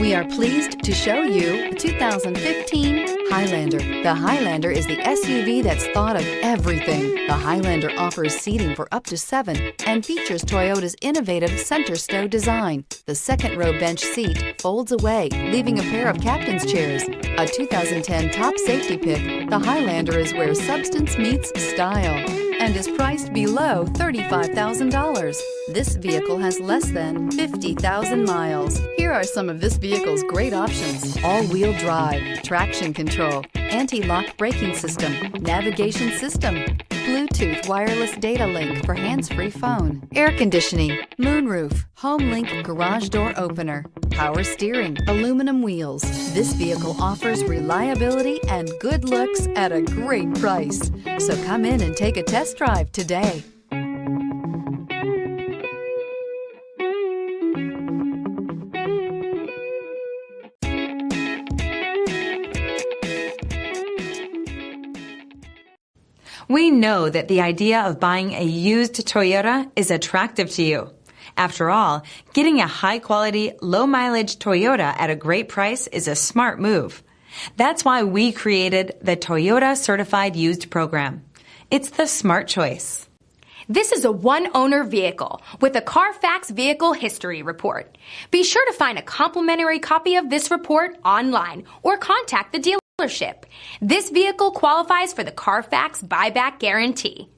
We are pleased to show you the 2015 Highlander. The Highlander is the SUV that's thought of everything. The Highlander offers seating for up to 7 and features Toyota's innovative center stow design. The second row bench seat folds away, leaving a pair of captain's chairs. A 2010 top safety pick, the Highlander is where substance meets style and is priced below $35,000. This vehicle has less than 50,000 miles. Here are some of this vehicle's great options: all-wheel drive, traction control, anti-lock braking system, navigation system, Bluetooth wireless data link for hands-free phone, air conditioning, moonroof, HomeLink garage door opener, power steering, aluminum wheels. This vehicle offers reliability and good looks at a great price. So come in and take a test drive today. We know that the idea of buying a used Toyota is attractive to you. After all, getting a high-quality, low-mileage Toyota at a great price is a smart move. That's why we created the Toyota Certified Used Program. It's the smart choice. This is a one-owner vehicle with a Carfax Vehicle History Report. Be sure to find a complimentary copy of this report online or contact the dealership. This vehicle qualifies for the Carfax Buyback Guarantee.